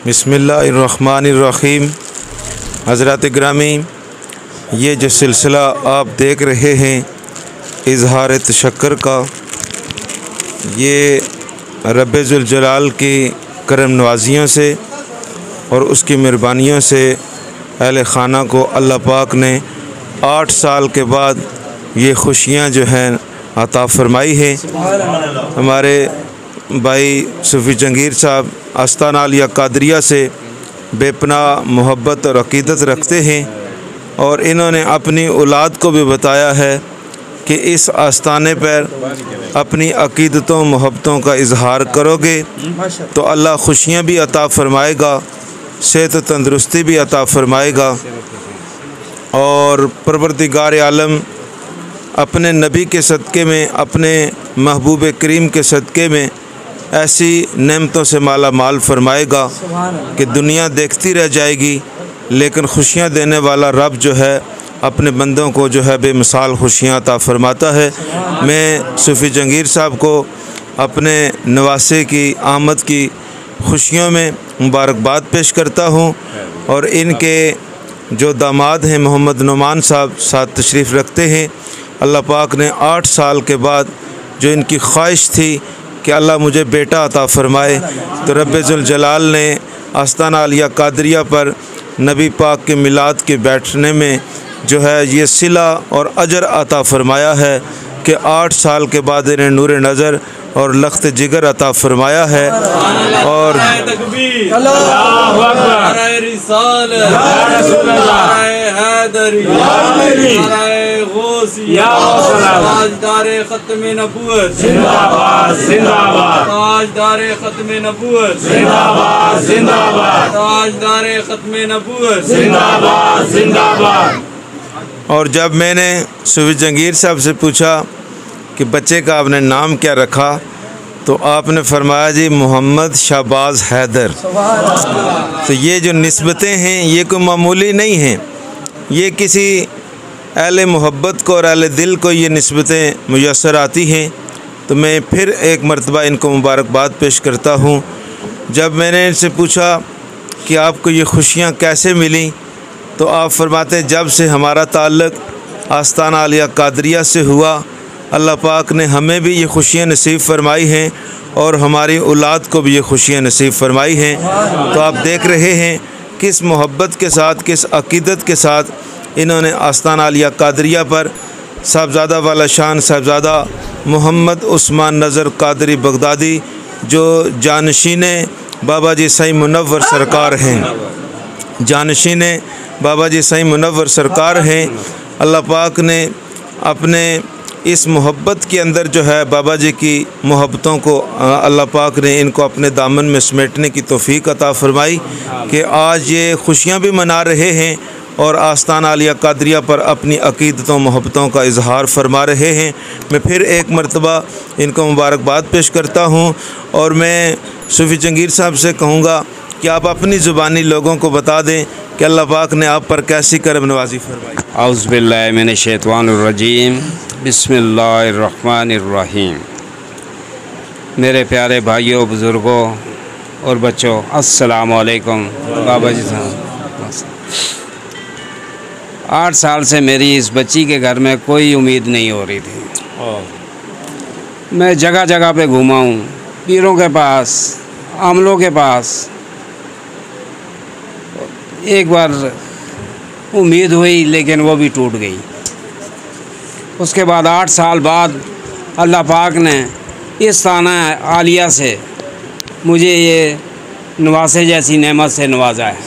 बिस्मिल्लाहिर्रहमानिर्रहीम। हज़रात ग्रामी, ये जो सिलसिला आप देख रहे हैं इज़हार तशक्कुर का, ये रब्बे ज़ुल जलाल की करम नवाजियों से और उसकी मेहरबानियों से अहले ख़ाना को अल्लाह पाक ने 8 साल के बाद ये खुशियाँ जो हैं अता फ़रमाई है। हमारे भाई सूफ़ी जंगीर साहब आस्ताना आलिया कादरिया से बेपनाह मोहब्बत और अक़ीदत रखते हैं और इन्होंने अपनी औलाद को भी बताया है कि इस आस्ताने पर अपनी अक़ीदतों मोहब्बतों का इजहार करोगे तो अल्लाह खुशियाँ भी अता फ़रमाएगा, सेहत तंदरुस्ती भी अता फ़रमाएगा। और परवरदिगार आलम अपने नबी के सदक़े में, अपने महबूब करीम के सदक़े में ऐसी नेमतों से माला माल फरमाएगा कि दुनिया देखती रह जाएगी, लेकिन खुशियाँ देने वाला रब जो है अपने बंदों को जो है बेमिसाल खुशियाँ अता फ़रमाता है। मैं सूफ़ी जंगीर साहब को अपने नवासे की आमद की खुशियों में मुबारकबाद पेश करता हूँ और इनके जो दामाद हैं मोहम्मद नुमान साहब साथ तशरीफ़ रखते हैं। अल्लाह पाक ने 8 साल के बाद जो इनकी ख्वाहिश थी कि अल्लाह मुझे बेटा अता फ़रमाए, तो रब्बे ज़ुल जलाल ने आस्ताना आलिया कादरिया पर नबी पाक के मिलाद के बैठने में जो है ये सिला और अजर अता फ़रमाया है कि 8 साल के बाद इन्हें नूर नज़र और लख्त जिगर अता फ़रमाया है। और और जब मैंने सूफ़ी जंगीर साहब से पूछा कि बच्चे का आपने नाम क्या रखा, तो आपने फरमाया जी मोहम्मद शहबाज हैदर। तो ये जो निस्बतें हैं ये कोई मामूली नहीं हैं, ये किसी अहले मोहब्बत को और अहले दिल को ये निस्बतें मुयस्सर आती हैं। तो मैं फिर एक मरतबा इनको मुबारकबाद पेश करता हूँ। जब मैंने इनसे पूछा कि आपको ये खुशियाँ कैसे मिली, तो आप फरमाते हैं जब से हमारा ताल्लुक़ आस्ताना आलिया कादरिया से हुआ, अल्लाह पाक ने हमें भी ये खुशियाँ नसीब फरमाई हैं और हमारी औलाद को भी ये खुशियाँ नसीब फरमाई हैं। तो आप देख रहे हैं किस मोहब्बत के साथ, किस अक़ीदत के साथ इन्होंने आस्ताना आलिया कादरिया पर साहबज़ादा वाला शान साहबज़ादा मोहम्मद उस्मान नज़र कादरी बगदादी जो जानशीन बाबा जी सही मुनव्वर सरकार हैं, जानशीन बाबा जी सही मुनव्वर सरकार हैं। अल्लाह पाक ने अपने इस मोहब्बत के अंदर जो है बाबा जी की मोहब्बतों को अल्लाह पाक ने इनको अपने दामन में समेटने की तौफ़ीक अता फ़रमाई कि आज ये खुशियाँ भी मना रहे हैं और आस्ताना आलिया कादरिया पर अपनी अक़ीदतों मोहब्बतों का इजहार फरमा रहे हैं। मैं फिर एक मरतबा इनको मुबारकबाद पेश करता हूँ और मैं सूफ़ी जंगीर साहब से कहूँगा कि आप अपनी ज़ुबानी लोगों को बता दें कि अल्लाह पाक ने आप पर कैसी करम नवाज़ी फरमाई। औज़ु बिल्लाहि मिनश शैतानिर रजीम, बिस्मिल्लाहिर्रहमानिर्रहीम। मेरे प्यारे भाइयों, बुज़ुर्गों और बच्चों, अस्सलामु अलैकुम। बाबा जी साहब 8 साल से मेरी इस बच्ची के घर में कोई उम्मीद नहीं हो रही थी। मैं जगह जगह पे घूमा हूँ, पीरों के पास, आमलों के पास। एक बार उम्मीद हुई लेकिन वो भी टूट गई। उसके बाद 8 साल बाद अल्लाह पाक ने इस ताना आलिया से मुझे ये नवासे जैसी नेमत से नवाजा है।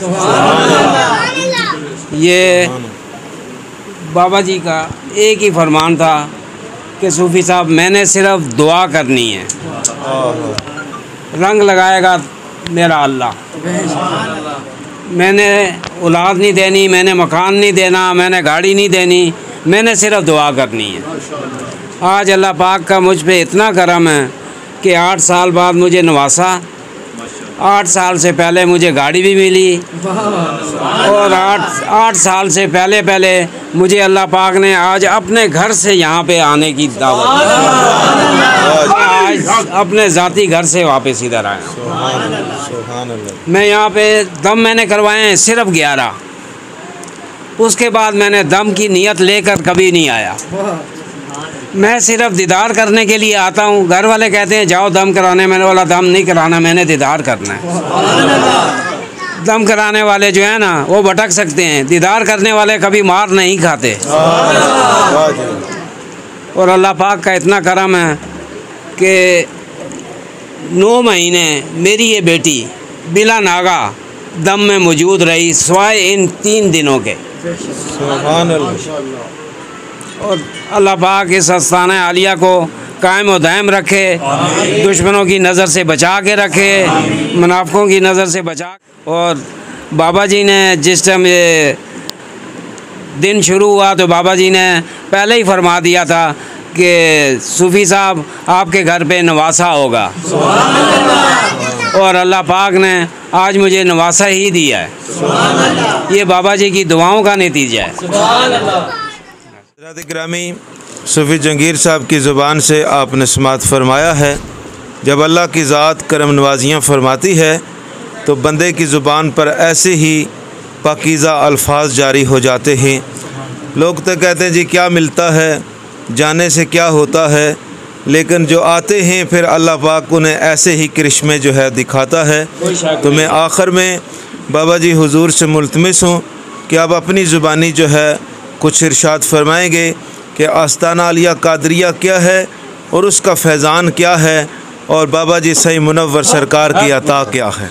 ये बाबा जी का एक ही फरमान था कि सूफ़ी साहब मैंने सिर्फ दुआ करनी है, रंग लगाएगा मेरा अल्लाह। मैंने औलाद नहीं देनी, मैंने मकान नहीं देना, मैंने गाड़ी नहीं देनी, मैंने सिर्फ दुआ करनी है। आज अल्लाह पाक का मुझ पे इतना करम है कि 8 साल बाद मुझे नवासा। 8 साल से पहले मुझे गाड़ी भी मिली और 8 साल से पहले मुझे अल्लाह पाक ने आज अपने घर से यहाँ पे आने की दावत दी। अपने ज़ाती घर से वापस इधर आया हूँ। सुभान अल्लाह। मैं यहाँ पे दम मैंने करवाए हैं सिर्फ 11। उसके बाद मैंने दम की नियत लेकर कभी नहीं आया। मैं सिर्फ दीदार करने के लिए आता हूँ। घर वाले कहते हैं जाओ दम कराने, मैंने बोला दम नहीं कराना, मैंने दीदार करना है। दम कराने वाले जो है ना वो भटक सकते हैं, दीदार करने वाले कभी मार नहीं खाते। और अल्लाह पाक का इतना करम है कि 9 महीने मेरी ये बेटी बिला नागा दम में मौजूद रही, सिवाय इन 3 दिनों के। सुभान अल्लाह। और अल्लाह पाक इस आस्ताना आलिया को कायम व दायम रखे, दुश्मनों की नज़र से बचा के रखे, मुनाफिकों की नज़र से बचा। और बाबा जी ने जिस टाइम ये दिन शुरू हुआ तो बाबा जी ने पहले ही फरमा दिया था कि सूफ़ी साहब आपके घर पे नवासा होगा। और अल्लाह पाक ने आज मुझे नवासा ही दिया है। ये बाबा जी की दुआओं का नतीजा है। हज़रत ग्रामी सूफ़ी जंगीर साहब की ज़ुबान से आपने समात फरमाया है, जब अल्लाह की ज़ात करम नवाजियाँ फरमाती है तो बंदे की ज़ुबान पर ऐसे ही पाकीज़ा अल्फाज जारी हो जाते हैं। लोग तो कहते हैं जी क्या मिलता है, जाने से क्या होता है, लेकिन जो आते हैं फिर अल्लाह पाक उन्हें ऐसे ही करिश्मे जो है दिखाता है। तो मैं आखिर में बाबा जी हुजूर से मुल्तमिस हूँ कि आप अपनी ज़ुबानी जो है कुछ इरशाद फरमाएंगे कि आस्ताना आलिया कादरिया क्या है और उसका फैज़ान क्या है और बाबा जी सही मुनव्वर सरकार की अता क्या है।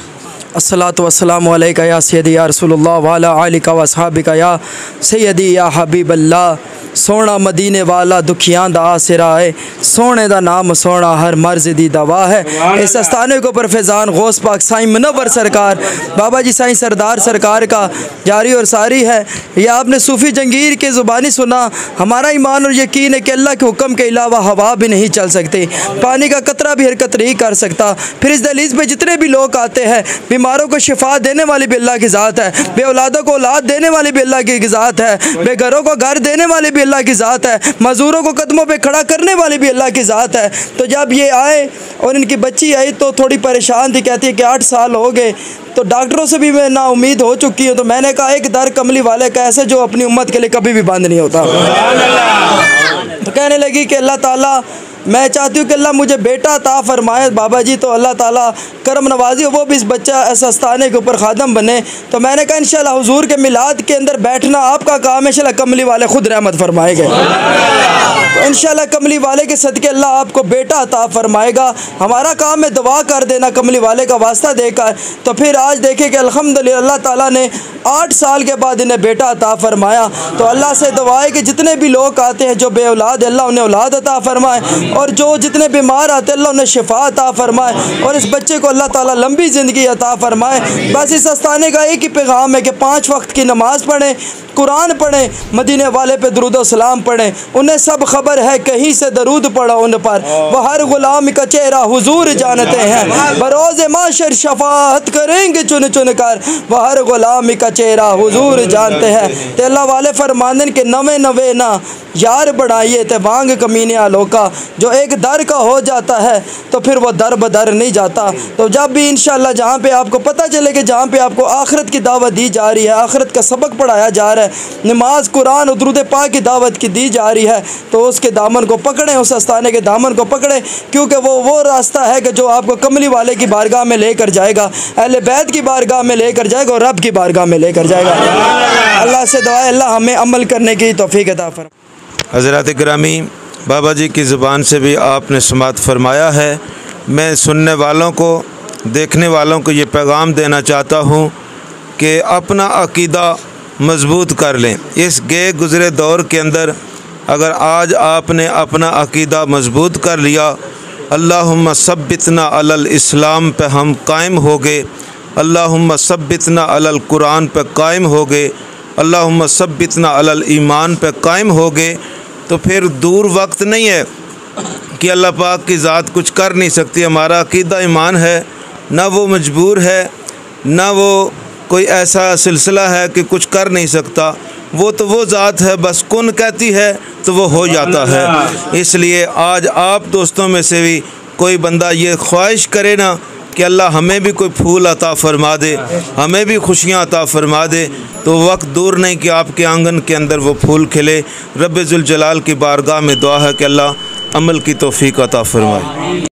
अस्सलातु वस्सलामु अलैका या सय्यदी या रसूलुल्लाह व अला आलिका व अस्हाबिका या सय्यदी या हबीबल्लाह। सोना मदीने वाला दुखियां दा आसरा है, सोने दा नाम सोना हर मर्ज दी दवा है। इस आस्थाने को पर फैज़ान गौस पाक साईं मुनव्वर सरकार बाबा जी साईं सरदार सरकार का जारी और सारी है। ये आपने सूफ़ी जंगीर के ज़ुबानी सुना। हमारा ईमान और यकीन है कि अल्लाह के हुक्म के अलावा हवा भी नहीं चल सकती, पानी का कतरा भी हरकत नहीं कर सकता। फिर इस दहलीज़ पे जितने भी लोग आते हैं, बीमारों को शिफा देने वाली भी अल्लाह की ज़ात है, बे औलादों को औलाद देने वाली भी अल्लाह की ज़ात है, बेघरों को घर देने वाली भी अल्लाह की ज़ात है, मज़दूरों को कदमों पे खड़ा करने वाली भी अल्लाह की ज़ात है। तो जब ये आए और इनकी बच्ची आई तो थोड़ी परेशान थी, कहती है कि 8 साल हो गए, तो डॉक्टरों से भी मैं ना उम्मीद हो चुकी हूँ। तो मैंने कहा एक दर कमली वाले का ऐसे जो अपनी उम्मत के लिए कभी भी बंद नहीं होता। तो कहने लगी कि अल्लाह ताला मैं चाहती हूँ कि अल्लाह मुझे बेटा अता फरमाए बाबा जी। तो अल्लाह ताला करम नवाजी वो भी इस बच्चा इस आस्थाने के ऊपर खादम बने। तो मैंने कहा इंशाल्लाह हुजूर के मिलाद के अंदर बैठना आपका काम है, इंशाल्लाह कमली वाले खुद रहमत फरमाएंगे। तो इंशाल्लाह कमली वाले के सदके अल्लाह आपको बेटा अता फरमाएगा। हमारा काम है दुआ कर देना कमली वाले का वास्ता देकर। तो फिर आज देखें कि अल्हम्दुलिल्लाह अल्लाह ताला ने 8 साल के बाद इन्हें बेटा अता फरमाया। तो अल्लाह से दुआ है कि जितने भी लोग आते हैं जो बे औलाद अल्लाह उन्हें औलाद अता फरमाए, और जो जितने बीमार आते हैं अल्लाह उन्हें शिफा अता फरमाए, और इस बच्चे को अल्लाह ताला लंबी ज़िंदगी अता फरमाए। बस इस आस्थाने का एक ही पैगाम है कि 5 वक्त की नमाज़ पढ़ें, कुरान पढ़ें, मदीने वाले पे दरूद व सलाम पढ़ें। उन्हें सब खबर है कहीं से दरूद पढ़ो उन पर, वह हर गुलाम का चेहरा हुजूर जानते हैं, बरोज़े माशर शफाअत करेंगे चुन चुन कर, वह हर गुलाम का चेहरा हुजूर जानते हैं। ते अल्लाह वाले फरमानन के नवे नवे ना यार बढ़ाइए ते वांग कमीने आलो का, जो एक दर का हो जाता है तो फिर वो दर बदर नहीं जाता। तो जब भी इंशाल्लाह जहाँ पे आपको पता चले कि जहाँ पे आपको आखिरत की दावत दी जा रही है, आखिरत का सबक पढ़ाया जा रहा है, नमाज कुरान और दुरूद पाक की दावत की दी जा रही है, तो उसके दामन को पकड़ें, उस आस्थाने के दामन को पकड़ें, क्योंकि वो रास्ता है कि जो आपको कमली वाले की बारगाह में लेकर जाएगा, अहले बैत की बारगाह में लेकर जाएगा और रब की बारगाह में लेकर जाएगा। अल्लाह से दुआ है अल्लाह हमें अमल करने की तौफीक अता फरमाए। हज़रत ग्रामी बाबा जी की ज़ुबान से भी आपने समात फरमाया है। मैं सुनने वालों को, देखने वालों को ये पैगाम देना चाहता हूँ कि अपना अकीदा मज़बूत कर लें। इस गए गुज़रे दौर के अंदर अगर आज आपने अपना अकीदा मज़बूत कर लिया, अल्लाहुम्मा सब्बितना अलल इस्लाम पे हम कायम हो गए, अल्लाहुम्मा सब्बितना अलल कुरान पे कायम हो गए, अल्लाहुम्मा सब्बितना अलल ईमान पे कायम हो गए, तो फिर दूर वक्त नहीं है कि अल्लाह पाक की ज़ात कुछ कर नहीं सकती। हमारा अकीदा ईमान है, ना वो मजबूर है, ना वो कोई ऐसा सिलसिला है कि कुछ कर नहीं सकता। वो तो वो ज़ात है, बस कुन कहती है तो वो हो जाता है। इसलिए आज आप दोस्तों में से भी कोई बंदा ये ख्वाहिश करे ना कि अल्लाह हमें भी कोई फूल अता फ़रमा दे, हमें भी खुशियाँ अता फ़रमा दे, तो वक्त दूर नहीं कि आपके आंगन के अंदर वो फूल खिले। रब्बे ज़ुल जलाल की बारगाह में दुआ है कि अल्लाह अमल की तौफ़ीक अता फ़रमाए।